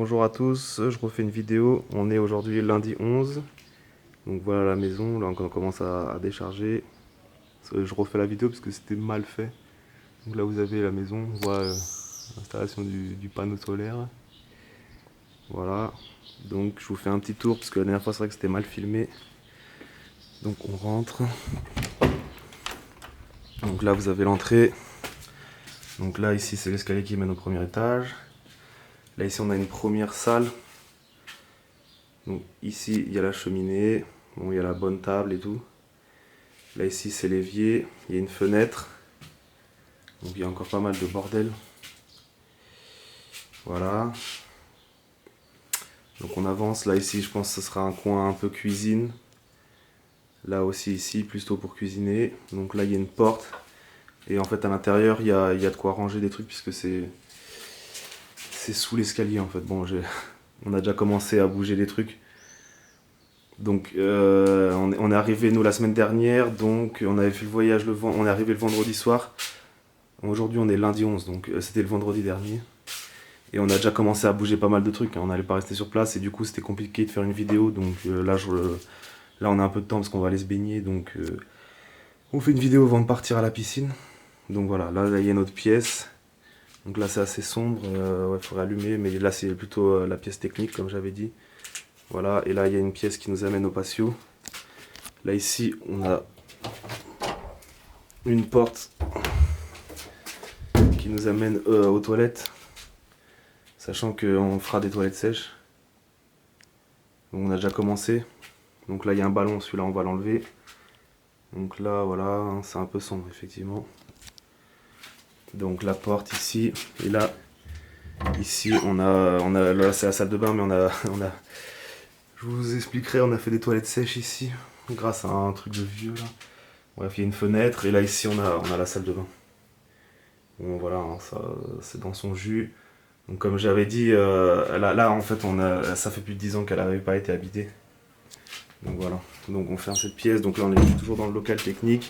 Bonjour à tous, je refais une vidéo. On est aujourd'hui lundi 11. Donc voilà la maison, là on commence à décharger. Je refais la vidéo parce que c'était mal fait. Donc là vous avez la maison, on voit l'installation du panneau solaire. Voilà. Donc je vous fais un petit tour parce que la dernière fois c'est vrai que c'était mal filmé. Donc on rentre. Donc là vous avez l'entrée. Donc là ici c'est l'escalier qui mène au premier étage. Là ici on a une première salle. Donc ici il y a la cheminée, bon, il y a la bonne table et tout. Là ici c'est l'évier, il y a une fenêtre. Donc il y a encore pas mal de bordel. Voilà. Donc on avance, là ici je pense que ce sera un coin un peu cuisine. Là aussi ici plutôt pour cuisiner. Donc là il y a une porte. Et en fait à l'intérieur il y a de quoi ranger des trucs puisque c'est sous l'escalier en fait. Bon on a déjà commencé à bouger des trucs. Donc on est arrivé nous la semaine dernière, donc on avait fait le voyage on est arrivé le vendredi soir. Aujourd'hui on est lundi 11, donc c'était le vendredi dernier. Et on a déjà commencé à bouger pas mal de trucs, hein. On n'allait pas rester sur place et du coup c'était compliqué de faire une vidéo. Donc là on a un peu de temps parce qu'on va aller se baigner. Donc on fait une vidéo avant de partir à la piscine. Donc voilà, là il y a une autre pièce. Donc là c'est assez sombre, ouais, il faudrait allumer. Mais là c'est plutôt la pièce technique comme j'avais dit. Voilà, et là il y a une pièce qui nous amène au patio. Là ici on a une porte qui nous amène aux toilettes. Sachant qu'on fera des toilettes sèches. Donc on a déjà commencé. Donc là il y a un ballon, celui-là on va l'enlever. Donc là voilà, hein, c'est un peu sombre effectivement. Donc la porte ici, et là, ici là c'est la salle de bain, mais je vous expliquerai, on a fait des toilettes sèches ici, grâce à un truc de vieux là. Bref, il y a une fenêtre, et là ici on a la salle de bain. Bon voilà, hein, ça c'est dans son jus. Donc comme j'avais dit, là en fait ça fait plus de 10 ans qu'elle n'avait pas été habitée. Donc voilà, donc on ferme cette pièce, donc là on est toujours dans le local technique.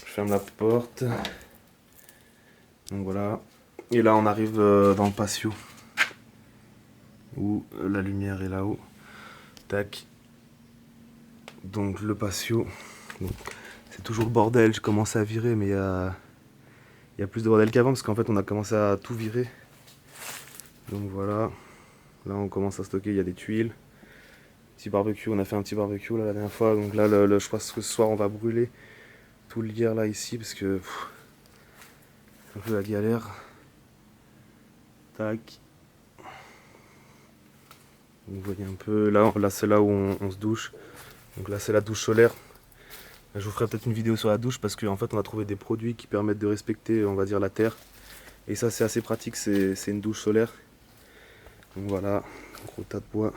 Je ferme la porte. Donc voilà. Et là on arrive dans le patio. Où la lumière est là-haut. Tac. Donc le patio. Bon, c'est toujours le bordel, j'ai commencé à virer, mais il y a plus de bordel qu'avant parce qu'en fait on a commencé à tout virer. Donc voilà. Là on commence à stocker, il y a des tuiles. Petit barbecue, on a fait un petit barbecue là, la dernière fois. Donc là je pense que ce soir on va brûler tout le lierre là ici parce que c'est un peu la galère. Tac. Vous voyez un peu, là c'est là où on se douche. Donc là c'est la douche solaire. Je vous ferai peut-être une vidéo sur la douche parce qu'en fait on a trouvé des produits qui permettent de respecter, on va dire, la terre. Et ça c'est assez pratique, c'est une douche solaire. Donc voilà, gros tas de bois.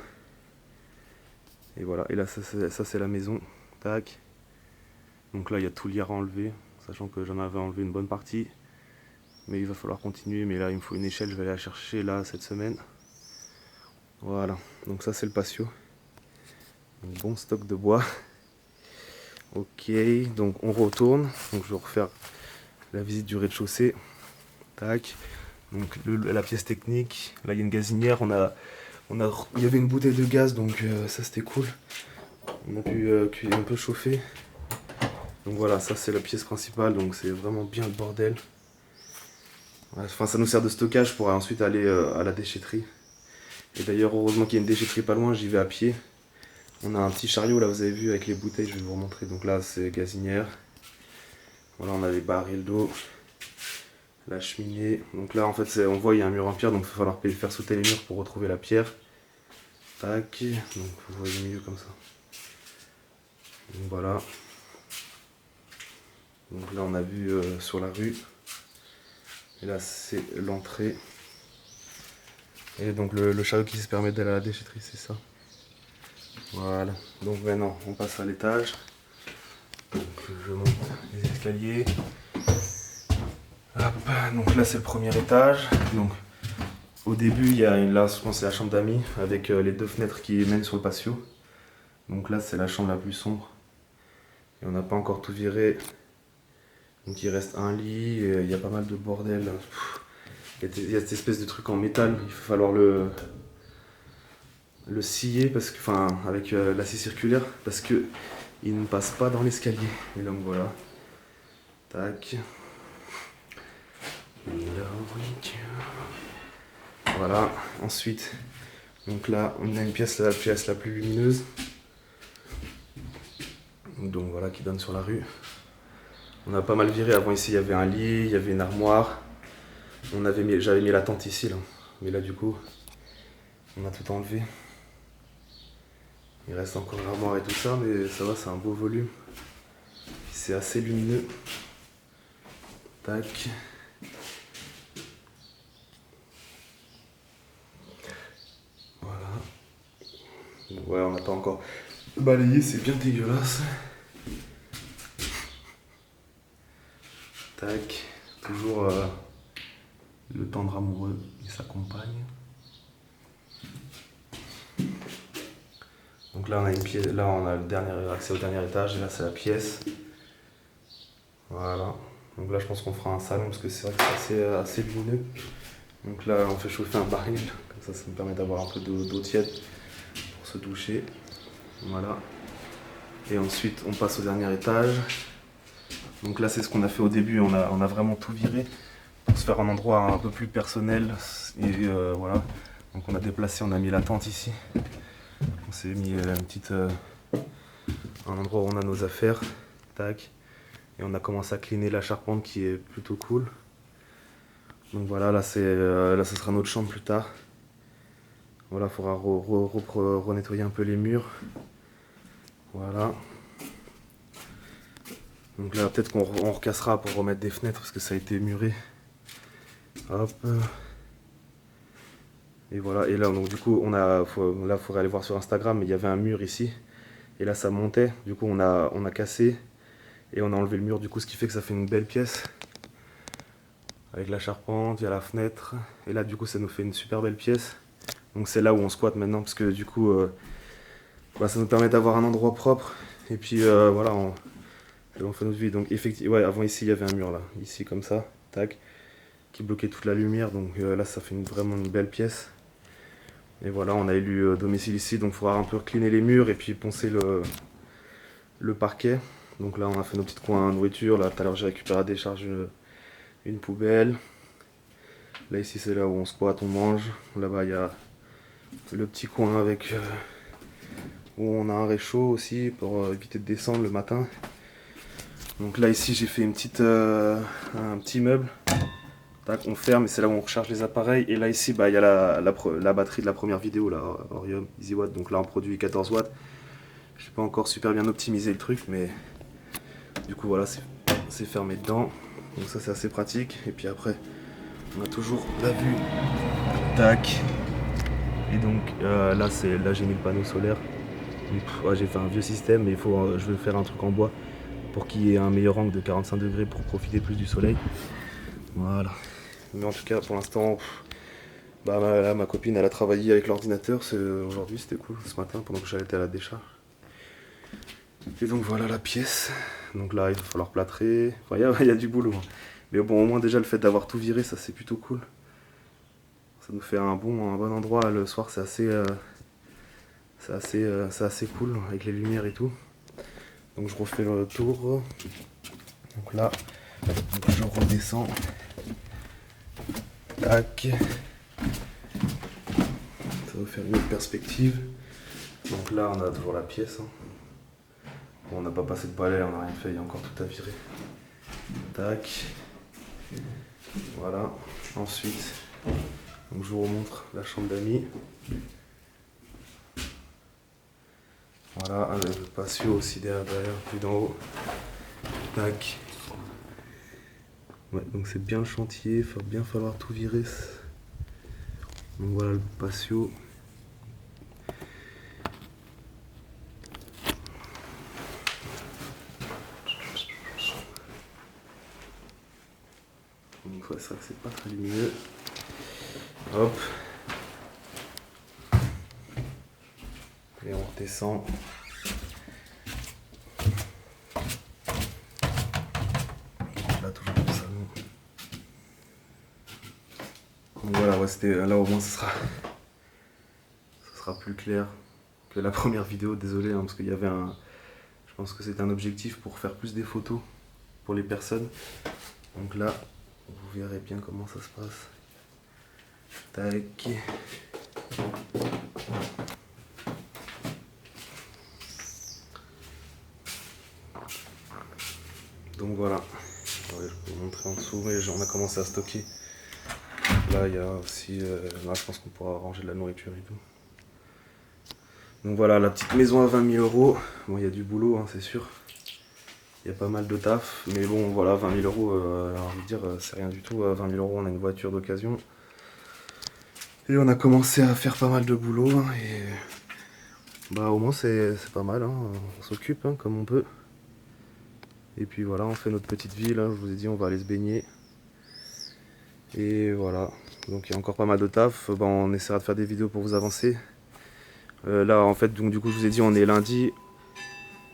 Et voilà, et là ça c'est la maison. Tac. Donc là il y a tout le lierre à enlever, sachant que j'en avais enlevé une bonne partie. Mais il va falloir continuer, mais là il me faut une échelle, je vais aller la chercher là cette semaine. Voilà, donc ça c'est le patio. Un bon stock de bois. Ok, donc on retourne. Donc je vais refaire la visite du rez-de-chaussée. Tac. Donc la pièce technique. Là il y a une gazinière. Il y avait une bouteille de gaz, donc ça c'était cool. On a pu un peu chauffer. Donc voilà, ça c'est la pièce principale. Donc c'est vraiment bien le bordel. Enfin, ça nous sert de stockage pour ensuite aller à la déchetterie. Et d'ailleurs, heureusement qu'il y a une déchetterie pas loin, j'y vais à pied. On a un petit chariot là, vous avez vu, avec les bouteilles, je vais vous remontrer. Donc là, c'est gazinière. Voilà, on a les barils d'eau, la cheminée. Donc là, en fait, on voit il y a un mur en pierre, donc il va falloir faire sauter les murs pour retrouver la pierre. Tac, donc vous voyez mieux comme ça. Donc voilà. Donc là, on a vu sur la rue. Et là, c'est l'entrée. Et donc le chariot qui se permet d'aller à la déchetterie, c'est ça. Voilà. Donc maintenant, on passe à l'étage. Donc je monte les escaliers. Hop, donc là c'est le premier étage. Donc au début il y a là je pense c'est la chambre d'amis avec les deux fenêtres qui mènent sur le patio. Donc là c'est la chambre la plus sombre. Et on n'a pas encore tout viré. Donc il reste un lit, il y a pas mal de bordel. Il y a cette espèce de truc en métal, il va falloir le scier parce que, enfin, avec l'acier circulaire parce que il ne passe pas dans l'escalier. Et donc voilà. Tac. Voilà. Ensuite, donc là, on a une pièce, la pièce la plus lumineuse. Donc voilà, qui donne sur la rue. On a pas mal viré. Avant ici, il y avait un lit, il y avait une armoire. J'avais mis la tente ici, là. Mais là, du coup, on a tout enlevé. Il reste encore l'armoire et tout ça, mais ça va, c'est un beau volume. C'est assez lumineux. Tac. Voilà. Ouais, on n'a pas encore balayé, c'est bien dégueulasse. Tac. Toujours le tendre amoureux et sa compagne. Donc là on a une pièce, là on a le dernier accès au dernier étage et là c'est la pièce. Voilà. Donc là je pense qu'on fera un salon parce que c'est vrai que c'est assez lumineux. Donc là on fait chauffer un baril, comme ça me permet d'avoir un peu d'eau tiède pour se doucher. Voilà. Et ensuite on passe au dernier étage. Donc là c'est ce qu'on a fait au début, on a vraiment tout viré pour se faire un endroit un peu plus personnel. Et voilà. Donc on a déplacé, on a mis la tente ici. On s'est mis un endroit où on a nos affaires. Tac. Et on a commencé à cleaner la charpente qui est plutôt cool. Donc voilà, là ce sera notre chambre plus tard. Voilà, il faudra renettoyer un peu les murs. Voilà. Donc là peut-être qu'on recassera pour remettre des fenêtres parce que ça a été muré. Hop. Et voilà, et là donc du coup là il faudrait aller voir sur Instagram, mais il y avait un mur ici. Et là ça montait, du coup on a cassé et on a enlevé le mur, du coup ce qui fait que ça fait une belle pièce. Avec la charpente, il y a la fenêtre. Et là du coup ça nous fait une super belle pièce. Donc c'est là où on squatte maintenant parce que du coup ça nous permet d'avoir un endroit propre. Et puis voilà, on fait notre vie. Donc effectivement, ouais, avant ici il y avait un mur là, ici comme ça, tac, qui bloquait toute la lumière. Donc là ça fait vraiment une belle pièce. Et voilà, on a élu domicile ici, donc il faudra un peu cleaner les murs et puis poncer le parquet. Donc là, on a fait nos petits coins nourriture. Là, tout à l'heure, j'ai récupéré à décharge une poubelle. Là, ici, c'est là où on squatte, on mange. Là-bas, il y a le petit coin avec où on a un réchaud aussi pour éviter de descendre le matin. Donc là, ici, j'ai fait un petit meuble. Tac, on ferme et c'est là où on recharge les appareils. Et là ici il y a la batterie de la première vidéo, là, Orium Easy Watt. Donc là on produit 14 watts. Je n'ai pas encore super bien optimisé le truc, mais du coup voilà, c'est fermé dedans. Donc ça c'est assez pratique. Et puis après on a toujours la vue. Tac. Et donc là j'ai mis le panneau solaire. Ouais, j'ai fait un vieux système, mais je vais faire un truc en bois pour qu'il y ait un meilleur angle de 45 degrés pour profiter plus du soleil. Voilà. Mais en tout cas, pour l'instant, ma copine, elle a travaillé avec l'ordinateur. Aujourd'hui, c'était cool, ce matin, pendant que j'allais à la décharge. Et donc voilà la pièce. Donc là, il va falloir plâtrer. Enfin, il y a du boulot. Mais bon, au moins déjà, le fait d'avoir tout viré, ça c'est plutôt cool. Ça nous fait un bon endroit. Le soir, c'est assez cool, avec les lumières et tout. Donc je refais le tour. Donc là, je redescends. Tac. Ça va faire une autre perspective. Donc là on a toujours la pièce. Bon, on n'a pas passé de balai, on n'a rien fait, il y a encore tout à virer. Tac. Voilà. Ensuite, donc je vous remontre la chambre d'amis. Voilà, le patio aussi derrière, plus d'en haut. Tac. Ouais, donc c'est bien le chantier, il va bien falloir tout virer. Donc voilà le patio. Donc ouais, c'est vrai que c'est pas très lumineux. Hop. Et on redescend. Là toujours le salon. là au moins ce sera plus clair que la première vidéo, désolé, hein, parce qu'il y avait je pense que c'était un objectif pour faire plus des photos pour les personnes. Donc là, vous verrez bien comment ça se passe. Tac. Donc voilà, ouais, je peux vous montrer en dessous, mais on a commencé à stocker. Là il y a aussi, là je pense qu'on pourra ranger de la nourriture et tout. Donc voilà, la petite maison à 20 000 euros. Bon, il y a du boulot, hein, c'est sûr. Il y a pas mal de taf, mais bon voilà, 20 000 euros, j'ai envie de dire, c'est rien du tout. À 20 000 euros, on a une voiture d'occasion. Et on a commencé à faire pas mal de boulot, hein, et bah au moins c'est pas mal, hein, on s'occupe hein, comme on peut. Et puis voilà, on fait notre petite vie, là, je vous ai dit, on va aller se baigner. Et voilà, donc il y a encore pas mal de taf, bah, on essaiera de faire des vidéos pour vous avancer. Là en fait, donc du coup je vous ai dit, on est lundi.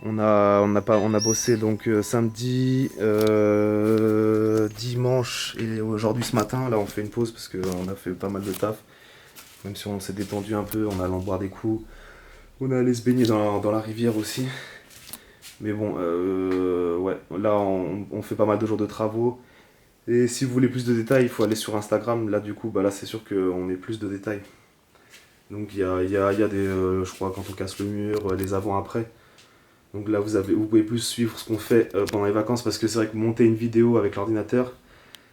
On a bossé donc samedi, dimanche et aujourd'hui ce matin. Là on fait une pause parce qu'on a fait pas mal de taf. Même si on s'est détendu un peu, on a allé boire des coups. On est allé se baigner dans la rivière aussi. Mais bon, ouais, là on fait pas mal de jours de travaux. Et si vous voulez plus de détails, il faut aller sur Instagram. Là du coup, bah là c'est sûr qu'on met plus de détails. Donc il y a des, je crois, quand on casse le mur, les avant-après. Donc là vous pouvez plus suivre ce qu'on fait pendant les vacances, parce que c'est vrai que monter une vidéo avec l'ordinateur,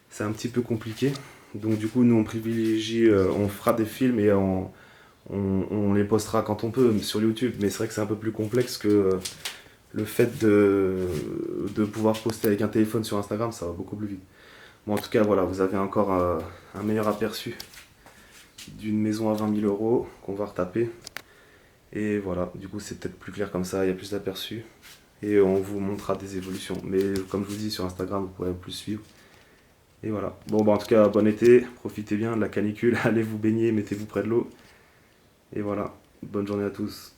c'est un petit peu compliqué. Donc du coup nous on privilégie, on fera des films et on les postera quand on peut sur YouTube. Mais c'est vrai que c'est un peu plus complexe que le fait de pouvoir poster avec un téléphone sur Instagram, ça va beaucoup plus vite. Bon en tout cas voilà, vous avez encore un meilleur aperçu d'une maison à 20 000 euros qu'on va retaper. Et voilà, du coup c'est peut-être plus clair comme ça, il y a plus d'aperçus. Et on vous montrera des évolutions. Mais comme je vous dis, sur Instagram, vous pourrez plus suivre. Et voilà. Bon, bah en tout cas, bon été, profitez bien de la canicule, allez vous baigner, mettez-vous près de l'eau. Et voilà, bonne journée à tous.